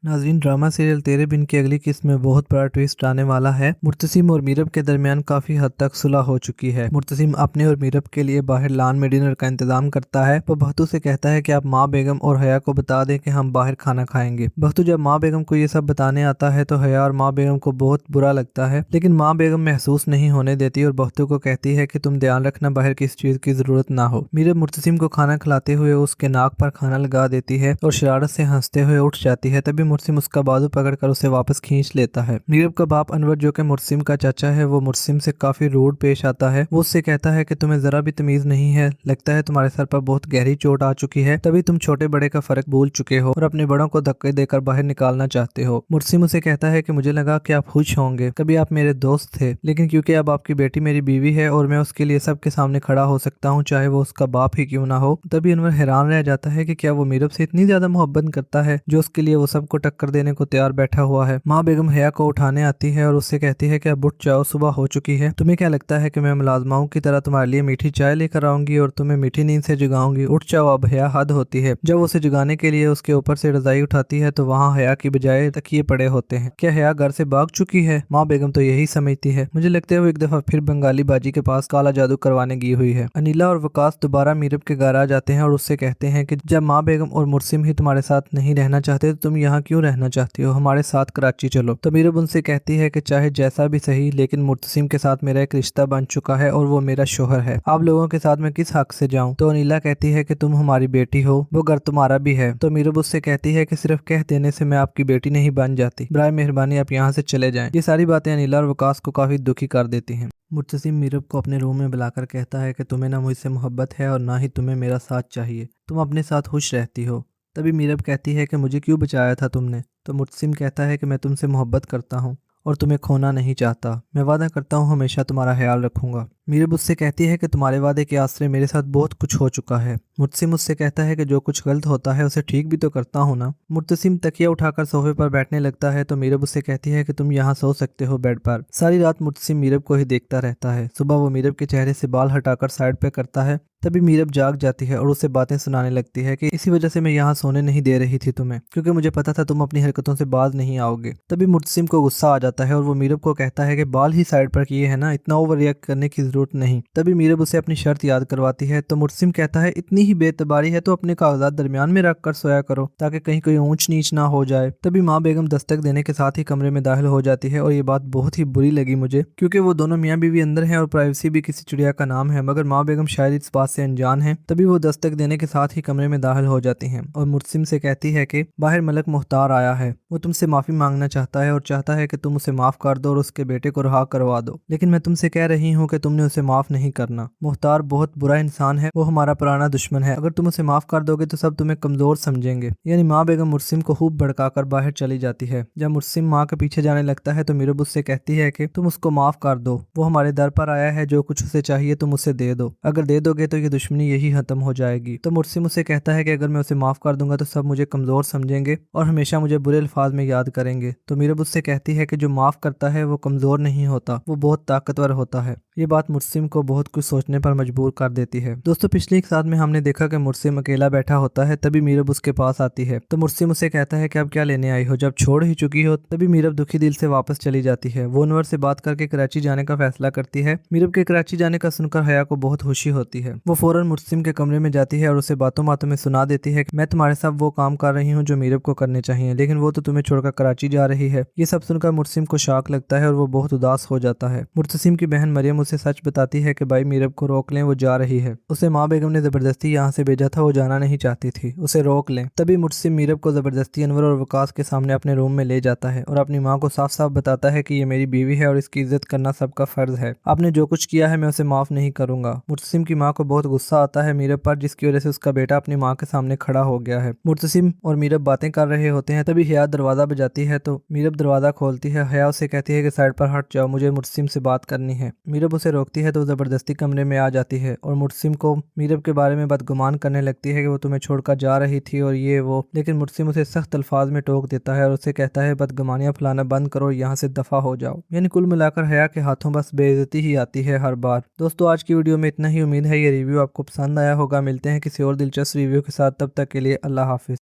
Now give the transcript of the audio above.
नाज़रीन, drama serial तेरे बिन की अगली किस्त में बहुत बड़ा ट्विस्ट आने वाला है। मुर्तसिम और मीरब के दरमियान काफी हद तक सुलह हो चुकी है। मुर्तसिम अपने और मीरब के लिए बाहर लान में डिनर का इंतजाम करता है। वो बख्तू से कहता है कि आप माँ बेगम और हया को बता दें कि हम बाहर खाना खाएंगे। बख्तू जब माँ बेगम को ये सब बताने आता है तो हया और माँ बेगम को बहुत बुरा लगता है, लेकिन माँ बेगम महसूस नहीं होने देती और बख्तू को कहती है कि तुम ध्यान रखना बाहर किस चीज की जरूरत ना हो। मीरब मुर्तसिम को खाना खिलाते हुए उसके नाक पर खाना लगा देती है और शरारत से हंसते हुए उठ जाती है। तभी मुर्तसिम उसका बाजू पकड़कर उसे वापस खींच लेता है। मीरब का बाप अनवर, जो कि मुर्तसिम का चाचा है, वो मुर्तसिम से काफी रूड पेश आता है। वो उससे कहता है कि तुम्हें जरा भी तमीज नहीं है, लगता है तुम्हारे सर पर बहुत गहरी चोट आ चुकी है, तभी तुम छोटे बड़े का फर्क भूल चुके हो और अपने बड़ों को धक्के देकर बाहर निकालना चाहते हो। मुर्तसिम उसे कहता है कि मुझे लगा कि आप खुश होंगे, कभी आप मेरे दोस्त थे, लेकिन क्योंकि अब आपकी बेटी मेरी बीवी है और मैं उसके लिए सबके सामने खड़ा हो सकता हूँ, चाहे वो उसका बाप ही क्यों ना हो। तभी अनवर हैरान रह जाता है कि क्या वो मीरब से इतनी ज्यादा मोहब्बत करता है जो उसके लिए वो सबको टक्कर देने को तैयार बैठा हुआ है। माँ बेगम हया को उठाने आती है और उससे कहती है कि अब उठ जाओ, सुबह हो चुकी है। तुम्हें क्या लगता है कि मैं मुलाजमाओं की तरह तुम्हारे लिए मीठी चाय लेकर आऊंगी और तुम्हें मीठी नींद से जगाऊंगी? उठ जाओ अब, हया हद होती है। जब उसे जगाने के लिए उसके ऊपर से रजाई उठाती है तो वहाँ हया की बजाय तकिए पड़े होते हैं। क्या हया घर से भाग चुकी है? माँ बेगम तो यही समझती है। मुझे लगता है वो एक दफा फिर बंगाली बाजी के पास काला जादू करवाने गई हुई है। अनिला और वकास दोबारा मीरब के घर आ जाते हैं और उससे कहते हैं कि जब माँ बेगम और मुर्तसिम ही तुम्हारे साथ नहीं रहना चाहते तो तुम यहाँ क्यों रहना चाहती हो, हमारे साथ कराची चलो। तो मीरब उनसे कहती है कि चाहे जैसा भी सही, लेकिन मुर्तसिम के साथ मेरा एक रिश्ता बन चुका है और वो मेरा शोहर है। आप लोगों के साथ मैं किस हक से जाऊं? तो अनिला कहती है कि तुम हमारी बेटी हो, वो घर तुम्हारा भी है। तो मीरब उससे कहती है कि सिर्फ कह देने से मैं आपकी बेटी नहीं बन जाती, बराए मेहरबानी आप यहाँ से चले जाएं। ये सारी बातें अनिला और वकास को काफी दुखी कर देती हैं। मुर्तसिम मीरब को अपने रूम में बुलाकर कहता है कि तुम्हें ना मुझसे मोहब्बत है और ना ही तुम्हें मेरा साथ चाहिए, तुम अपने साथ खुश रहती हो। तभी मीरब कहती है कि मुझे क्यों बचाया था तुमने? तो मुर्तसिम कहता है कि मैं तुमसे मोहब्बत करता हूँ और तुम्हें खोना नहीं चाहता। मैं वादा करता हूँ हमेशा तुम्हारा ख्याल रखूंगा। मीरब उससे कहती है कि तुम्हारे वादे के आसरे मेरे साथ बहुत कुछ हो चुका है। मुर्तसिम उससे कहता है कि जो कुछ गलत होता है उसे ठीक भी तो करता हूँ ना। मुर्तसिम तकिया उठाकर सोफे पर बैठने लगता है तो मीरब उससे कहती है कि तुम यहाँ सो सकते हो बेड पर। सारी रात मुर्तसिम मीरब को ही देखता रहता है। सुबह वो मीरब के चेहरे से बाल हटाकर साइड पे करता है। तभी मीरब जाग जाती है और उसे बातें सुनाने लगती है कि इसी वजह से मैं यहाँ सोने नहीं दे रही थी तुम्हें, क्योंकि मुझे पता था तुम अपनी हरकतों से बाज नहीं आओगे। तभी मुर्तसिम को गुस्सा आ जाता है और वो मीरब को कहता है कि बाल ही साइड पर किए हैं ना, इतना ओवर रिएक्ट करने की जरूरत नहीं। तभी मीरब उसे अपनी शर्त याद करवाती है तो मुर्तसिम कहता है इतनी ही बेतबारी है तो अपने कागजात दरमियान में रख कर सोया करो ताकि कहीं कोई ऊंच नीच ना हो जाए। तभी माँ बेगम दस्तक देने के साथ ही कमरे में दाखिल हो जाती है और ये बात बहुत ही बुरी लगी मुझे, क्योंकि वो दोनों मियाँ बीवी अंदर हैं और प्राइवेसी भी किसी चिड़िया का नाम है, मगर माँ बेगम शायद इस बात से अनजान है। तभी वो दस्तक देने के साथ ही कमरे में दाखिल हो जाती हैं और मुर्तसिम से कहती है कि बाहर मलक मुख्तार आया है, वो तुमसे माफी मांगना चाहता है और चाहता है कि तुम उसे माफ कर दो और उसके बेटे को रिहा करवा दो, लेकिन मैं तुमसे कह रही हूँ कि तुमने उसे माफ नहीं करना। मुख्तार बहुत बुरा इंसान है, वो हमारा पुराना दुश्मन है, अगर तुम उसे माफ कर दोगे तो सब तुम्हें कमजोर समझेंगे। यानी माँ बेगम मुर्तसिम को खूब भड़काकर बाहर चली जाती है। जब मुर्तसिम माँ के पीछे जाने लगता है तो मीरब उससे कहती है कि तुम उसको माफ कर दो, वो हमारे दर पर आया है, जो कुछ उसे चाहिए तुम उसे दे दो, अगर दे दोगे तो ये दुश्मनी यही खत्म हो जाएगी। तो मुर्तसिम उसे कहता है कि अगर मैं उसे माफ कर दूंगा तो सब मुझे कमजोर समझेंगे और हमेशा मुझे बुरे अल्फाज में याद करेंगे। तो मीरब उससे कहती है कि जो माफ करता है वो कमजोर नहीं होता, वो बहुत ताकतवर होता है। ये बात मुर्तसिम को बहुत कुछ सोचने पर मजबूर कर देती है। दोस्तों, पिछली एक साथ में हमने देखा कि मुर्तसिम अकेला बैठा होता है, तभी मीरब उसके पास आती है तो मुर्तसिम उसे कहता है कि अब क्या लेने आई हो, जब छोड़ ही चुकी हो। तभी मीरब दुखी दिल से वापस चली जाती है। वो अनवर से बात करके कराची जाने का फैसला करती है। मीरब के कराची जाने का सुनकर हया को बहुत खुशी होती है। वो फौरन मुर्तसिम के कमरे में जाती है और उसे बातों बातों में सुना देती है कि मैं तुम्हारे साथ वो काम कर रही हूँ जो मीरब को करने चाहिए, लेकिन वो तो तुम्हें छोड़कर कराची जा रही है। ये सब सुनकर मुर्तसिम को शॉक लगता है और वो बहुत उदास हो जाता है। मुर्तसिम की बहन मरियम उसे सच बताती है कि भाई मीरब को रोक लें, वो जा रही है। उसे माँ बेगम ने जबरदस्ती यहाँ से भेजा था, वो जाना नहीं चाहती थी, उसे रोक लें। तभी मुर्तसिम मीरब को जबरदस्ती अनवर और वकास के सामने अपने रूम में ले जाता है और अपनी माँ को साफ साफ बताता है कि ये मेरी बीवी है और इसकी इज्जत करना सबका फर्ज है। आपने जो कुछ किया है मैं उसे माफ नहीं करूंगा। मुर्तसिम की माँ को बहुत गुस्सा आता है मीरब पर, जिसकी वजह से उसका बेटा अपनी माँ के सामने खड़ा हो गया है। मुर्तसिम और मीरब बातें कर रहे होते हैं, तभी हया दरवाजा बजाती है तो मीरब दरवाजा खोलती है। हया उसे कहती है कि साइड पर हट जाओ, मुझे मुर्तसिम से बात करनी है। मीरब उसे रोकती है तो जबरदस्ती कमरे में आ जाती है और मुर्तसिम को मीरब के बारे में बदगुमान करने लगती है कि वो तुम्हें छोड़कर जा रही थी और ये वो, लेकिन मुर्तसिम उसे सख्त अल्फाज में टोक देता है और उसे कहता है बदगुमानियां फैलाना बंद करो, यहाँ से दफा हो जाओ। यानी कुल मिलाकर हया के हाथों बस बेइज्जती ही आती है हर बार। दोस्तों, आज की वीडियो में इतना ही। उम्मीद है ये रिव्यू आपको पसंद आया होगा। मिलते हैं किसी और दिलचस्प रिव्यू के साथ, तब तक के लिए अल्लाह हाफिज।